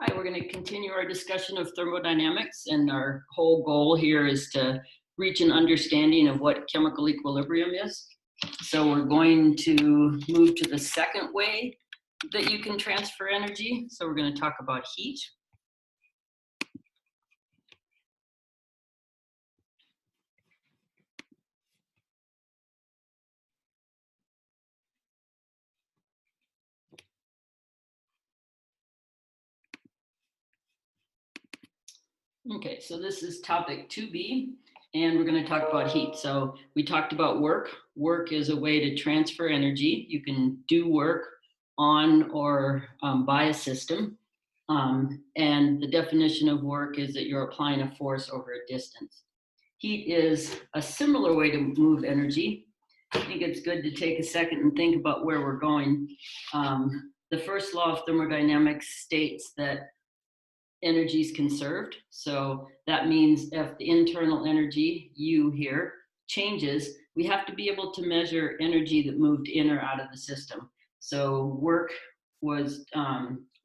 Hi, we're going to continue our discussion of thermodynamics, and our whole goal here is to reach an understanding of what chemical equilibrium is. So we're going to move to the second way that you can transfer energy. So we're going to talk about heat. Okay, so this is topic 2B, and we're going to talk about heat. So we talked about work. Work is a way to transfer energy. You can do work on or by a system. And the definition of work is that you're applying a force over a distance. Heat is a similar way to move energy. I think it's good to take a second and think about where we're going. The first law of thermodynamics states that energy is conserved. So that means if the internal energy, U here, changes, we have to be able to measure energy that moved in or out of the system. So work was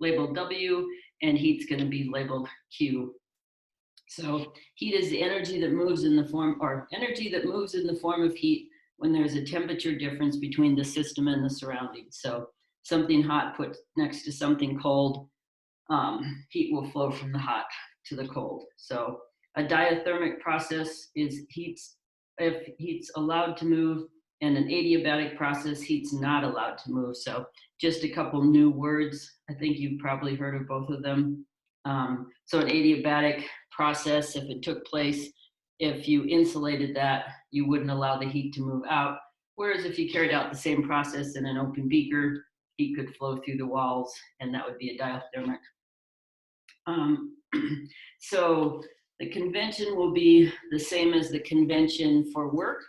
labeled W, and heat's going to be labeled Q. So heat is the energy that moves in the form, or energy that moves in the form of heat when there's a temperature difference between the system and the surroundings. So something hot put next to something cold, heat will flow from the hot to the cold. So a diathermic process is if heat's allowed to move, and an adiabatic process, heat's not allowed to move. So just a couple new words. I think you've probably heard of both of them. So an adiabatic process, if it took place, if you insulated that, you wouldn't allow the heat to move out. Whereas if you carried out the same process in an open beaker, heat could flow through the walls, and that would be a diathermic. So the convention will be the same as the convention for work.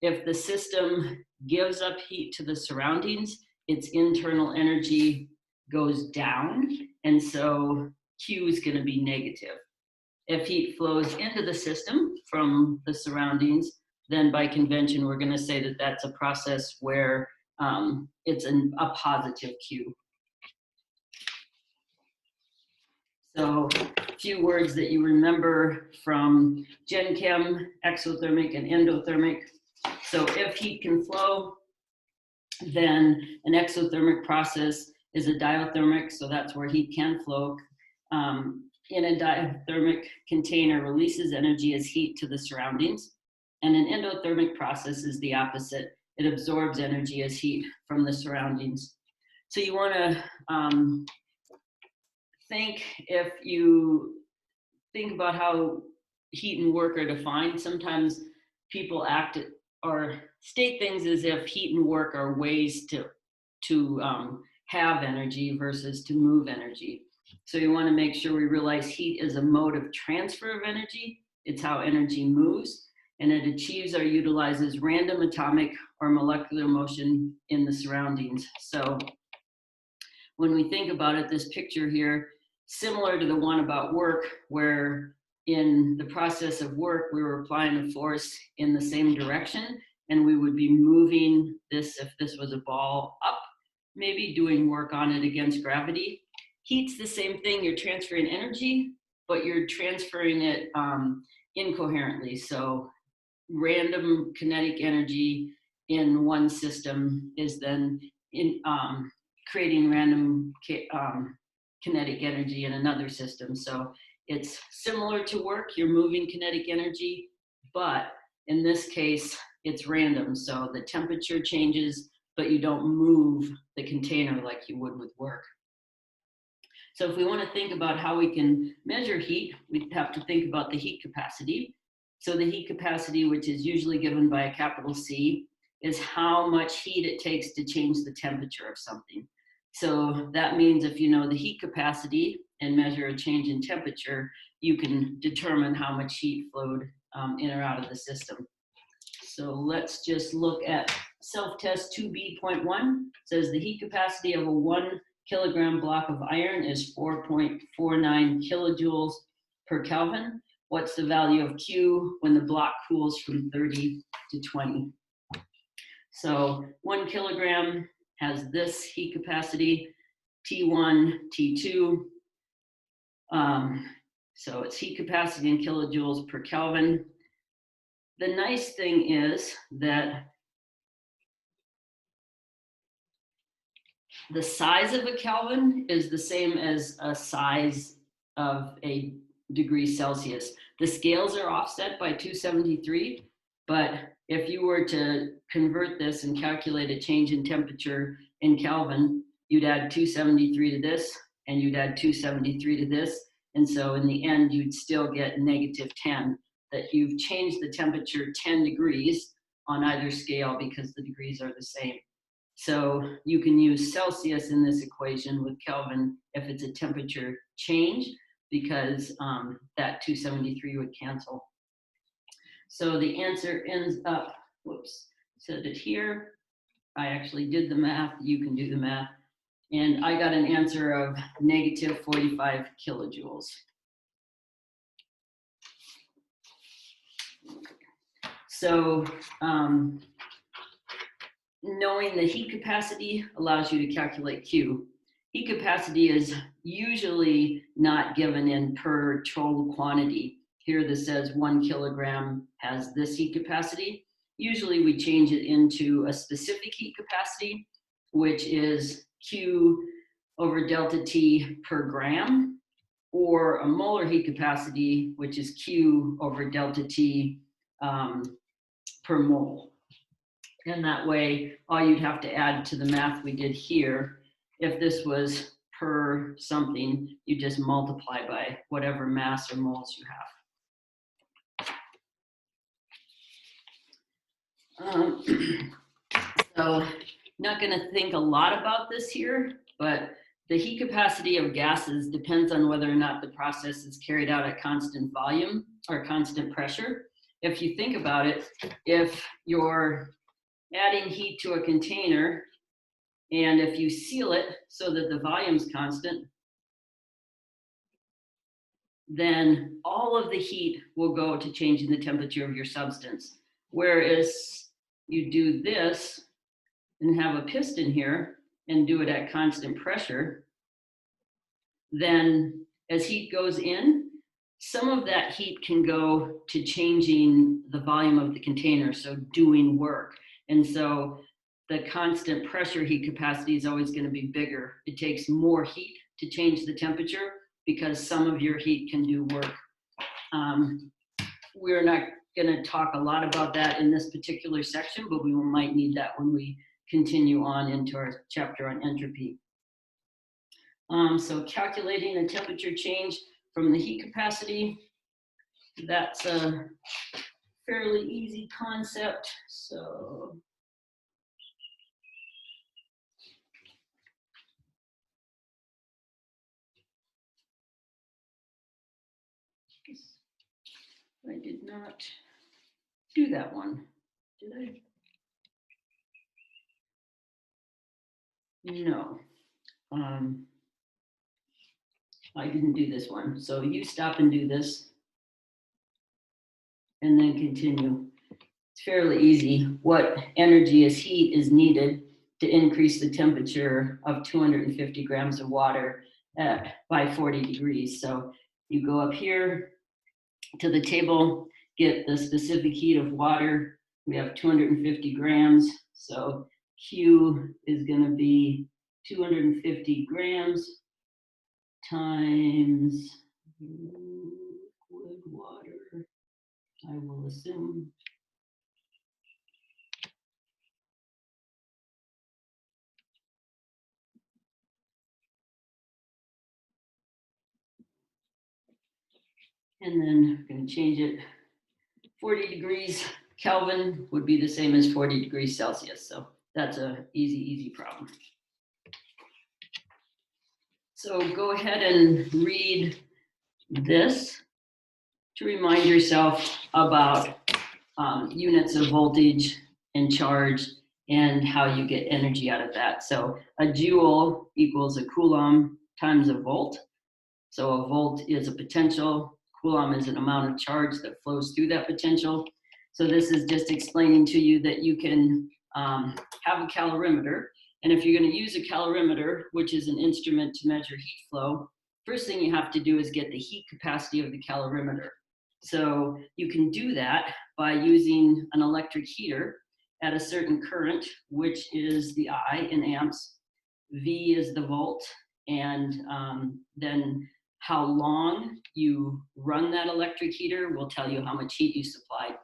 If the system gives up heat to the surroundings, its internal energy goes down, and so Q is going to be negative. If heat flows into the system from the surroundings, then by convention, we're going to say that that's a process where it's a positive Q. So a few words that you remember from Gen Chem, exothermic and endothermic. So if heat can flow, then an exothermic process is a diathermic, so that's where heat can flow. In a diathermic container releases energy as heat to the surroundings. And an endothermic process is the opposite. It absorbs energy as heat from the surroundings. So you want to think, if you think about how heat and work are defined, sometimes people act or state things as if heat and work are ways to have energy versus to move energy. So you want to make sure we realize heat is a mode of transfer of energy. It's how energy moves, and it achieves or utilizes random atomic or molecular motion in the surroundings. So when we think about it, this picture here, similar to the one about work, where in the process of work, we were applying a force in the same direction, and we would be moving this, if this was a ball, up, maybe doing work on it against gravity. Heat's the same thing. You're transferring energy, but you're transferring it incoherently. So random kinetic energy in one system is then creating random kinetic energy in another system. So it's similar to work. You're moving kinetic energy, but in this case, it's random. So the temperature changes, but you don't move the container like you would with work. So if we want to think about how we can measure heat, we have to think about the heat capacity. So the heat capacity, which is usually given by a capital C, is how much heat it takes to change the temperature of something. So that means if you know the heat capacity and measure a change in temperature, you can determine how much heat flowed in or out of the system. So let's just look at self-test 2B.1. It says the heat capacity of a 1 kilogram block of iron is 4.49 kilojoules per Kelvin. What's the value of Q when the block cools from 30 to 20? So 1 kilogram has this heat capacity, T1, T2. So it's heat capacity in kilojoules per Kelvin. The nice thing is that the size of a Kelvin is the same as a size of a degree Celsius. The scales are offset by 273, but if you were to convert this and calculate a change in temperature in Kelvin, you'd add 273 to this, and you'd add 273 to this, and so in the end, you'd still get -10, that you've changed the temperature 10 degrees on either scale because the degrees are the same. So you can use Celsius in this equation with Kelvin if it's a temperature change, because that 273 would cancel. So the answer ends up, whoops, set it here. I actually did the math, you can do the math. And I got an answer of -45 kilojoules. So knowing the heat capacity allows you to calculate Q. Heat capacity is usually not given in per total quantity. Here this says 1 kilogram has this heat capacity. Usually we change it into a specific heat capacity, which is Q over delta T per gram, or a molar heat capacity, which is Q over delta T per mole. And that way, all you'd have to add to the math we did here, if this was per something, you just multiply by whatever mass or moles you have. So not going to think a lot about this here, but the heat capacity of gases depends on whether or not the process is carried out at constant volume or constant pressure. If you think about it, if you're adding heat to a container, and if you seal it so that the volume's constant, then all of the heat will go to changing the temperature of your substance. Whereas you do this and have a piston here and do it at constant pressure, then as heat goes in, some of that heat can go to changing the volume of the container, so doing work. And so the constant pressure heat capacity is always going to be bigger. It takes more heat to change the temperature because some of your heat can do work. We're not going to talk a lot about that in this particular section, but we might need that when we continue on into our chapter on entropy. So calculating a temperature change from the heat capacity, that's a fairly easy concept. So I did not do that one, did I? No, I didn't do this one. So you stop and do this and then continue. It's fairly easy. What energy as heat is needed to increase the temperature of 250 grams of water by 40 degrees. So you go up here to the table, get the specific heat of water. We have 250 grams. So Q is going to be 250 grams times liquid water, I will assume. And then we're going to change it. 40 degrees Kelvin would be the same as 40 degrees Celsius. So that's an easy problem. So go ahead and read this to remind yourself about units of voltage and charge and how you get energy out of that. So a joule equals a coulomb times a volt. So a volt is a potential. Coulomb is an amount of charge that flows through that potential. So this is just explaining to you that you can have a calorimeter. And if you're going to use a calorimeter, which is an instrument to measure heat flow, first thing you have to do is get the heat capacity of the calorimeter. So you can do that by using an electric heater at a certain current, which is the I in amps, V is the volt, and then how long you run that electric heater will tell you how much heat you supplied.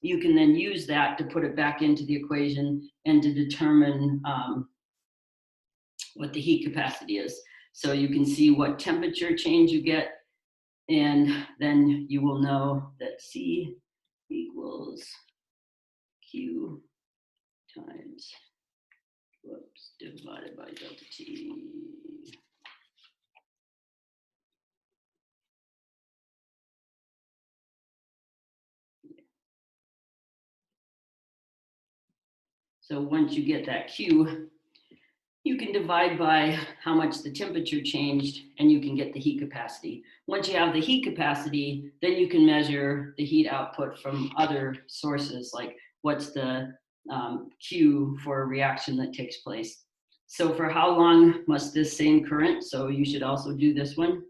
You can then use that to put it back into the equation and to determine what the heat capacity is. So you can see what temperature change you get, and then you will know that C equals Q times, whoops, divided by delta T. So once you get that Q, you can divide by how much the temperature changed, and you can get the heat capacity. Once you have the heat capacity, then you can measure the heat output from other sources, like what's the Q for a reaction that takes place. So for how long must this same current, so you should also do this one.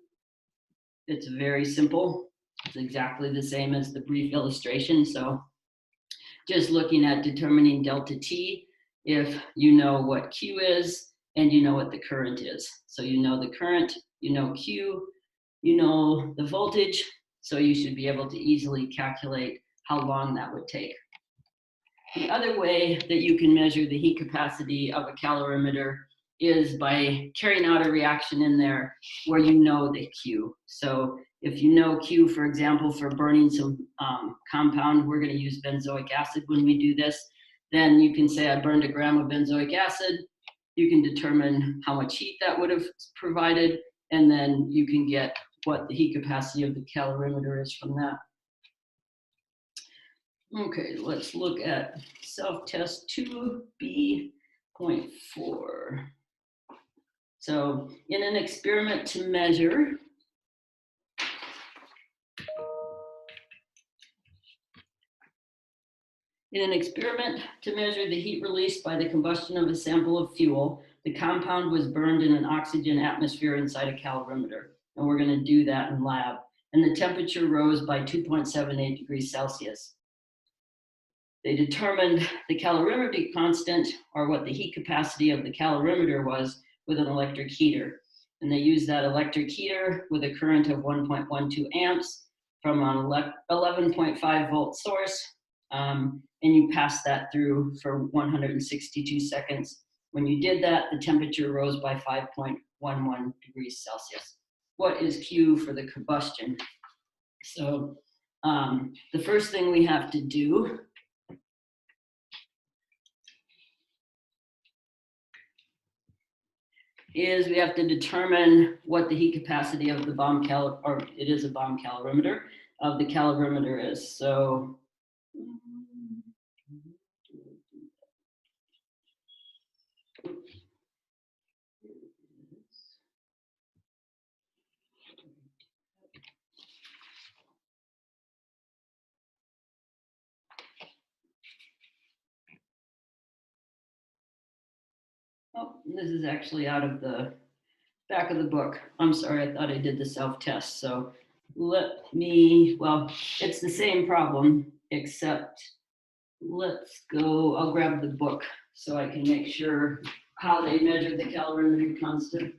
It's very simple. It's exactly the same as the brief illustration. So just looking at determining delta T, if you know what Q is and you know what the current is. So you know the current, you know Q, you know the voltage, so you should be able to easily calculate how long that would take. The other way that you can measure the heat capacity of a calorimeter is by carrying out a reaction in there where you know the Q. So if you know Q, for example, for burning some compound, we're going to use benzoic acid when we do this, then you can say I burned a gram of benzoic acid. You can determine how much heat that would have provided, and then you can get what the heat capacity of the calorimeter is from that. Okay, let's look at self-test 2B.4. So in an experiment to measure the heat released by the combustion of a sample of fuel, the compound was burned in an oxygen atmosphere inside a calorimeter. And we're going to do that in lab. And the temperature rose by 2.78 degrees Celsius. They determined the calorimeter constant, or what the heat capacity of the calorimeter was, with an electric heater. And they used that electric heater with a current of 1.12 amps from an 11.5 volt source. And you pass that through for 162 seconds. When you did that, the temperature rose by 5.11 degrees Celsius. What is Q for the combustion? So the first thing we have to do is we have to determine what the heat capacity of the bomb or it is a bomb calorimeter, of the calorimeter is. So oh, this is actually out of the back of the book. I'm sorry, I thought I did the self-test. So let me, well, it's the same problem, except let's go, I'll grab the book so I can make sure how they measure the calorimeter constant.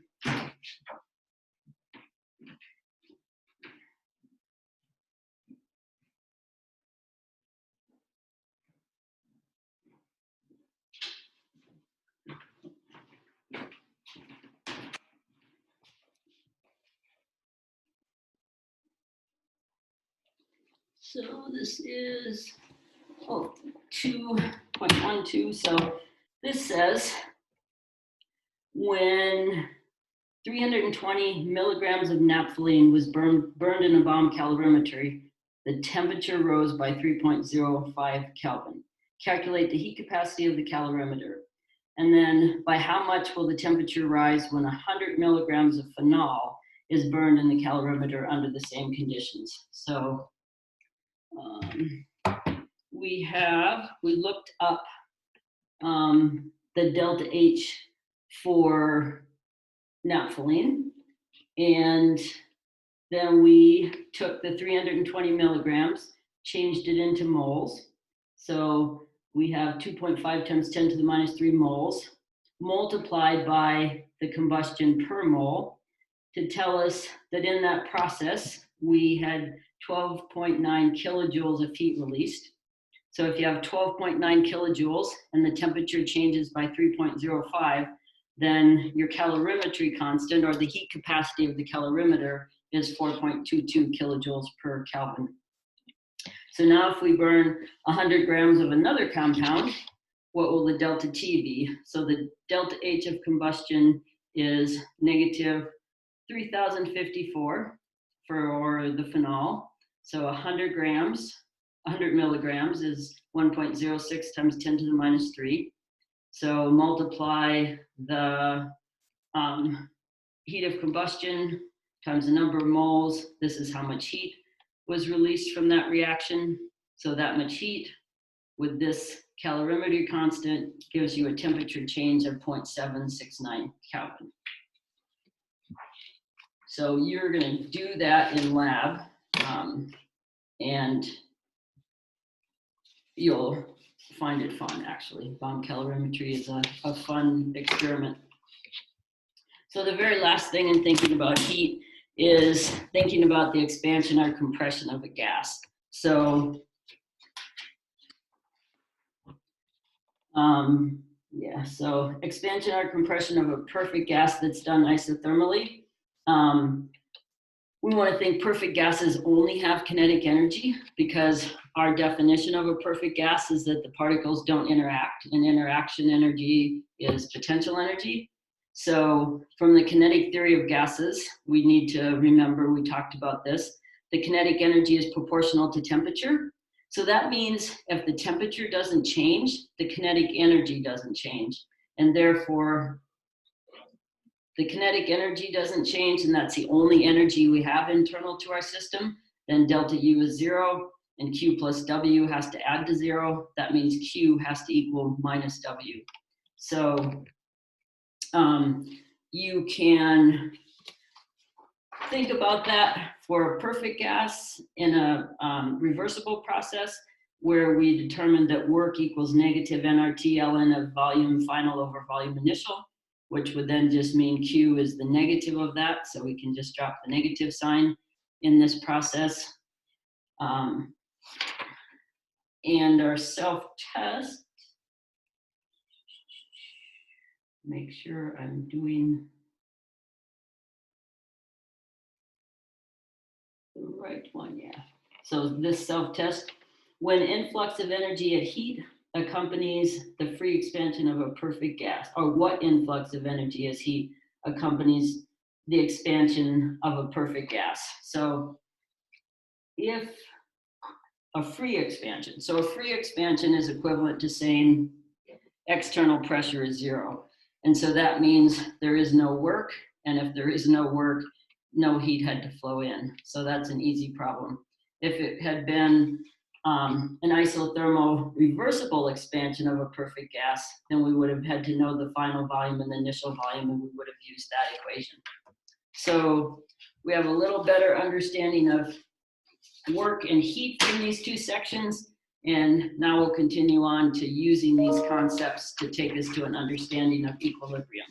So this is 2.12. So this says when 320 milligrams of naphthalene was burned in a bomb calorimetry, the temperature rose by 3.05 Kelvin. Calculate the heat capacity of the calorimeter. And then by how much will the temperature rise when 100 milligrams of phenol is burned in the calorimeter under the same conditions? So we looked up the delta H for naphthalene, And then we took the 320 milligrams, changed it into moles. So we have 2.5 times 10 to the minus 3 moles multiplied by the combustion per mole to tell us that in that process, we had 12.9 kilojoules of heat released. So if you have 12.9 kilojoules and the temperature changes by 3.05, then your calorimetry constant, or the heat capacity of the calorimeter, is 4.22 kilojoules per Kelvin. So now if we burn 100 grams of another compound, what will the delta T be? So the delta H of combustion is negative 3054 for the phenol. So 100 milligrams is 1.06 times 10 to the minus 3. So multiply the heat of combustion times the number of moles. This is how much heat was released from that reaction. So that much heat with this calorimetry constant gives you a temperature change of 0.769 Kelvin. So you're going to do that in lab, and you'll find it fun, actually. Bomb calorimetry is a fun experiment. So the very last thing in thinking about heat is thinking about the expansion or compression of a gas. So so expansion or compression of a perfect gas that's done isothermally. We want to think perfect gases only have kinetic energy, because our definition of a perfect gas is that the particles don't interact, and interaction energy is potential energy. So from the kinetic theory of gases, we need to remember, we talked about this, the kinetic energy is proportional to temperature. So that means if the temperature doesn't change, the kinetic energy doesn't change. And therefore, the kinetic energy doesn't change, and that's the only energy we have internal to our system. Then delta U is 0, and Q plus W has to add to 0. That means Q has to equal minus W. So you can think about that for a perfect gas in a reversible process, where we determined that work equals negative nRT ln of volume final over volume initial, which would then just mean Q is the negative of that, so we can just drop the negative sign in this process. And our self-test, make sure I'm doing the right one, yeah. So this self-test, when influx of energy at heat accompanies the free expansion of a perfect gas, or what influx of energy as heat accompanies the expansion of a perfect gas. So if a free expansion, so a free expansion is equivalent to saying external pressure is 0. And so that means there is no work, and if there is no work, no heat had to flow in. So that's an easy problem. If it had been an isothermal reversible expansion of a perfect gas, then we would have had to know the final volume and the initial volume, and we would have used that equation. So we have a little better understanding of work and heat from these two sections, and now we'll continue on to using these concepts to take us to an understanding of equilibrium.